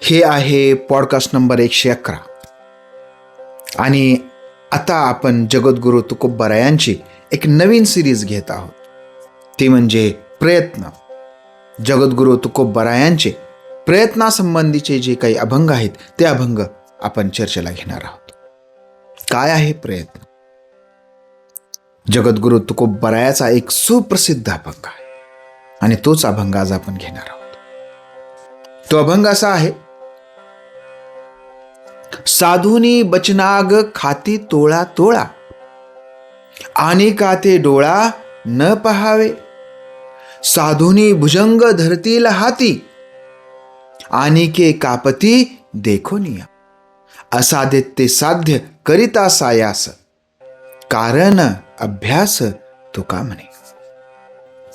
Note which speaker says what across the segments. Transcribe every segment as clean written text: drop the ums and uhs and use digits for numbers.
Speaker 1: हे आहे podcast number 111 आणि आता आपण जगद्गुरू तुकोबा यांची एक नवीन सिरीज घेत आहोत. ती म्हणजे प्रयत्न. जगद्गुरू तुकोबा यांचे प्रयत्नासंबंधीचे जे काही अभंग आहेत ते अभंग आपण चर्चेला घेणार आहोत. काय आहे प्रयत्न? जगद्गुरू तुकोबा याचा एक सुप्रसिद्ध अभंग आहे आणि तोच अभंग आज आपण घेणार आहोत. तो अभंग असा आहे. साधुनी बचनाग खाती तोळा तोळा, आणि काते डोळा न पहावे. साधुनी भुजंग धरतील हाती, आणि के कापती देखोनिया. असाध्य ते साध्य करिता सायास, कारण अभ्यास तुका म्हणे.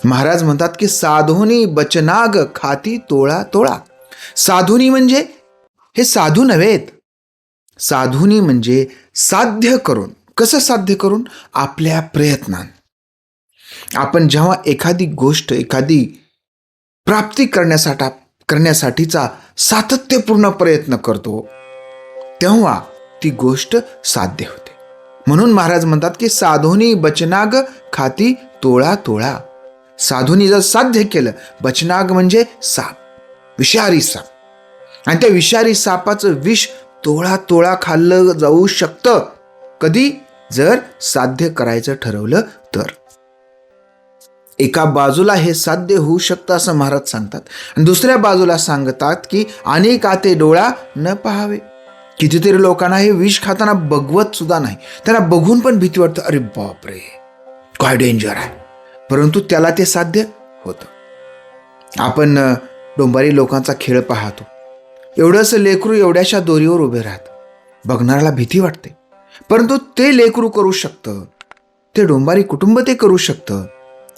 Speaker 1: महाराज म्हणतात की साधुनी बचनाग खाती तोळा तोळा. साधुनी म्हणजे हे साधू नव्हेत. साधुनी म्हणजे साध्य करून. कसं साध्य करून? आपल्या प्रयत्नान. आपण जेव्हा एखादी गोष्ट, एखादी प्राप्ती करण्यासाठीचा सातत्यपूर्ण प्रयत्न करतो तेव्हा ती गोष्ट साध्य होते. म्हणून महाराज म्हणतात की साधुनी बचनाग खाती तोळा तोळा. साधुनी जर साध्य केलं, बचनाग म्हणजे साप, विषारी साप, आणि त्या विषारी सापाचं विष तोळा तोळा खाल्लं जाऊ शकतं. कधी? जर साध्य करायचं ठरवलं तर. एका बाजूला हे साध्य होऊ शकतं असं महाराज सांगतात, आणि दुसऱ्या बाजूला सांगतात की आणि काते डोळा न पहावे. कितीतरी लोकांना हे विष खाताना बघवत सुद्धा नाही. त्यांना बघून पण भीती वाटतं, अरे बापरे काय डेंजर आहे, परंतु त्याला ते साध्य होतं. आपण डोंबारी लोकांचा खेळ पाहतो. एवढंसं लेकरू एवढ्याशा दोरीवर उभे राहतं. बघणाऱ्याला भीती वाटते, परंतु ते लेकरू करू शकतं, ते डोंबारी कुटुंब ते करू शकतं,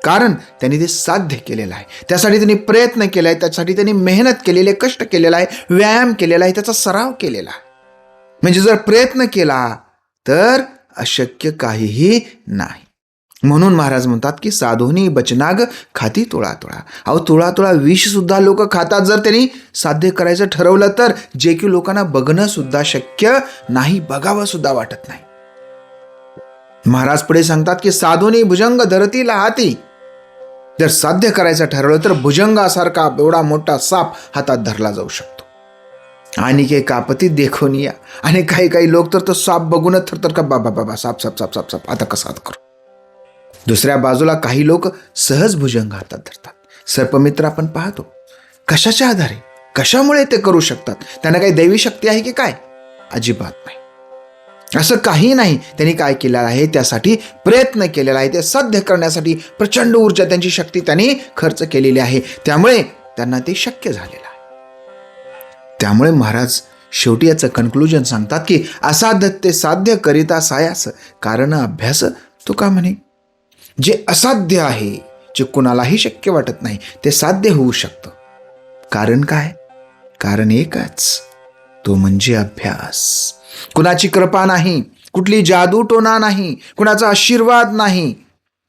Speaker 1: कारण त्यांनी ते साध्य केलेलं आहे. त्यासाठी त्यांनी प्रयत्न केला आहे, त्यासाठी त्यांनी मेहनत केलेली आहे, कष्ट केलेला आहे, व्यायाम केलेला आहे, त्याचा सराव केलेला आहे. म्हणजे जर प्रयत्न केला तर अशक्य काहीही नाही. म्हणून महाराज म्हणतात की साधुनी बचनाग खाती तोळा तोळा. अहो, तोळा तोळा विष सुद्धा लोक खातात जर त्यांनी साध्य करायचं ठरवलं तर, जे की लोकांना बघणं सुद्धा शक्य नाही, बघावं सुद्धा वाटत नाही. महाराज पुढे सांगतात की साधुनी भुजंग धरतील हाती. जर साध्य करायचं ठरवलं तर भुजंगासारखा एवढा मोठा साप हातात धरला जाऊ शकतो. आणि के कापती देखोनिया. आणि काही लोक तर तो साप बघूनच थरथर का बाबा बाबा साप साप साप साप साप आता कसा करू. दुसऱ्या बाजूला काही लोक सहज भुजंग हातात धरतात. सर्पमित्र आपण पाहतो. कशाच्या आधारे, कशामुळे ते करू शकतात? त्यांना काही दैवी शक्ती आहे की काय? अजिबात नाही. असं काही नाही. त्यांनी काय केलेलं आहे? त्यासाठी प्रयत्न केलेला आहे. ते साध्य करण्यासाठी प्रचंड ऊर्जा, त्यांची शक्ती त्यांनी खर्च केलेली आहे. त्यामुळे त्यांना ते शक्य झालेलं आहे. त्यामुळे महाराज शेवटी याचं कन्क्लुजन सांगतात की असाध्य ते साध्य करिता सायास, कारण अभ्यास तुका म्हणे. जे असाध्य आहे, जे कुणालाही शक्य वाटत नाही, ते साध्य होऊ शकतं. कारण काय? कारण एकच, तो म्हणजे अभ्यास. कुणाची कृपा नाही, कुठली जादू टोना नाही, कुणाचा आशीर्वाद नाही,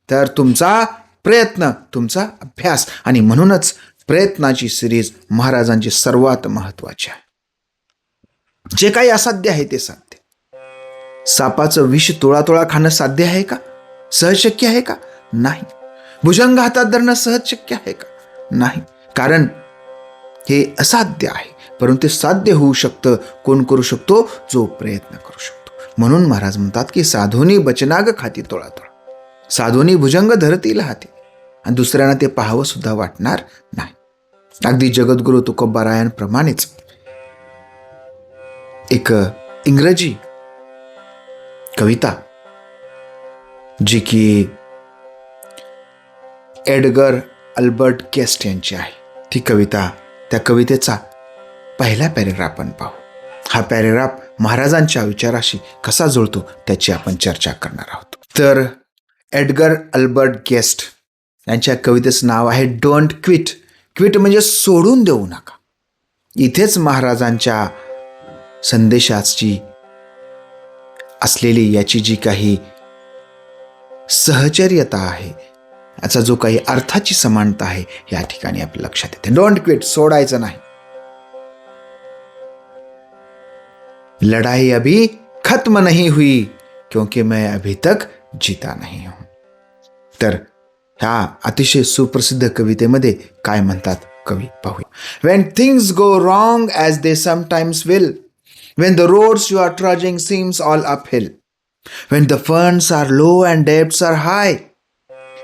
Speaker 1: तर तुमचा प्रयत्न, तुमचा अभ्यास. आणि म्हणूनच प्रयत्नाची सिरीज महाराजांची सर्वात महत्वाची आहे. जे काही असाध्य आहे ते साध्य. सापाचं विष तोळा तोळा खाणं साध्य आहे का? सहज शक्य आहे का? नाही. भुजंग हातात धरणं सहज शक्य आहे का? नाही. कारण हे असाध्य आहे, परंतु ते साध्य होऊ शकतं. कोण करू शकतो? जो प्रयत्न करू शकतो. म्हणून महाराज म्हणतात की साधुनी बचनाग खाती तोळा तोळा. साधुनी भुजंग धरतील हाती, आणि दुसऱ्यांना ते पाहावं सुद्धा वाटणार नाही. अगदी जगद्गुरू तुकोबा यांप्रमाणेच एक इंग्रजी कविता, जी की एडगर अल्बर्ट केस्ट यांची आहे, ती कविता, त्या कवितेचा पहिला पॅरेग्राफ आपण पाहू. हा पॅरेग्राफ महाराजांच्या विचाराशी कसा जुळतो त्याची आपण चर्चा करणार आहोत. तर एडगर अल्बर्ट केस्ट यांच्या कवितेचं नाव आहे डोंट क्विट. क्विट म्हणजे सोडून देऊ नका. इथेच महाराजांच्या संदेशाची असलेली याची जी काही सहचर्यता आहे, याचा जो काही अर्थाची समानता आहे, या ठिकाणी आपल्या लक्षात येते. डोंट क्विट, सोडायचं नाही. लड़ाई अभी खत्म नहीं हुई क्योंकि मैं अभी तक जीता नहीं हूं. तर ह्या अतिशय सुप्रसिद्ध कवितेमध्ये काय म्हणतात कवी पाहूया. When things go wrong as they sometimes will, when the roads you are trudging seems all uphill, when the funds are low and debts are high,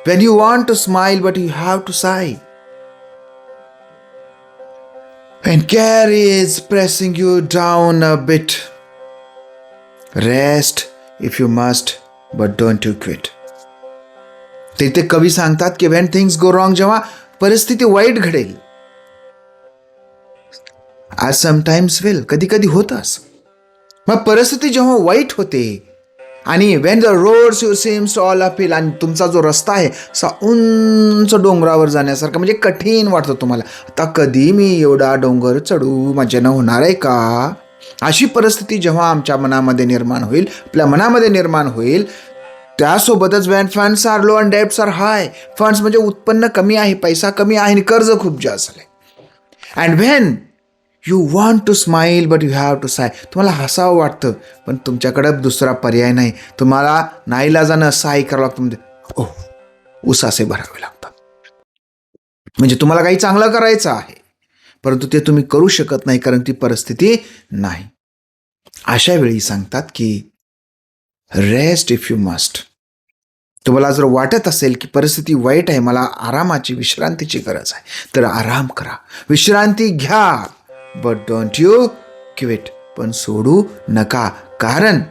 Speaker 1: when you want to smile but you have to sigh, when care is pressing you down a bit, rest if you must but don't you quit. ते कवी सांगतात की when things go wrong, जेव्हा परिस्थिती वाईट घडेल, as sometimes will, कधी कधी होतं असं. मग परिस्थिती जेव्हा वाईट होते आणि when the roads you seems all uphill, आणि तुमचा जो रस्ता आहे असा उंच डोंगरावर जाण्यासारखा, म्हणजे कठीण वाटतं तुम्हाला, आता कधी मी एवढा डोंगर चढू, माझ्यानं होणार आहे का, अशी परिस्थिती जेव्हा आमच्या मनामध्ये निर्माण होईल, आपल्या मनामध्ये निर्माण होईल, त्यासोबतच when funds are low and debts are high, funds म्हणजे उत्पन्न कमी आहे, पैसा कमी आहे आणि कर्ज खूप जास्त आहे, and when you want to smile but you have to sigh, तुम्हाला हसावं वाटतं पण तुमच्याकडे दुसरा पर्याय नाही, तुम्हाला नाईलाजानं साय करावं लागतं, म्हणजे उसासे भरावे लागतात. म्हणजे तुम्हाला काही चांगलं करायचं आहे परंतु ते तुम्ही करू शकत नाही कारण ती परिस्थिती नाही. अशा वेळी सांगतात की रेस्ट इफ यू मस्ट. तुम्हाला जर वाटत असेल की परिस्थिती वाईट आहे, मला आरामाची, विश्रांतीची गरज आहे, तर आराम करा, विश्रांती घ्या, बट डोंट यू क्विट, पण सोडू नका, कारण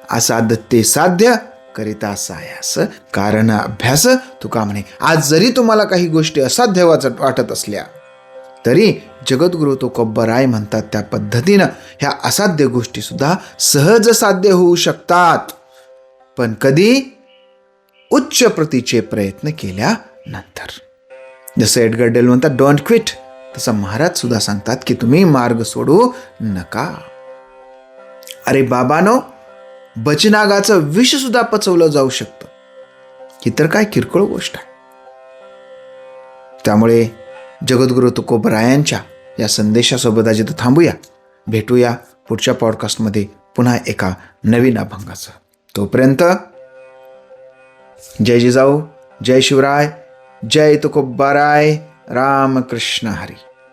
Speaker 1: असाध्य ते साध्य करिता सायास कारण अभ्यास तुका म्हणे. आज जरी तुम्हाला काही गोष्टी असाध्य वाटत असल्या तरी जगद्गुरु तुकोबराय म्हणतात त्या पद्धतीनं ह्या असाध्य गोष्टी सुद्धा सहज साध्य होऊ शकतात, पण कधी उच्च प्रतीचे प्रयत्न केल्यानंतर. जसं एडगर डेल म्हणतात डोंट क्विट, तसं महाराज सुद्धा सांगतात की तुम्ही मार्ग सोडू नका. अरे बाबानो, बचनागाचं विष सुद्धा पचवलं जाऊ शकतं, ही तर काय किरकोळ गोष्ट आहे. त्यामुळे जगद्गुरु तुकोबरायांच्या या संदेशासोबत आज इथं थांबूया. भेटूया पुढच्या पॉडकास्टमध्ये पुन्हा एका नवीन अभंगाचं. तोपर्यंत जय जिजाऊ, जय शिवराय, जय तुकोबाराय, रामकृष्ण हरी.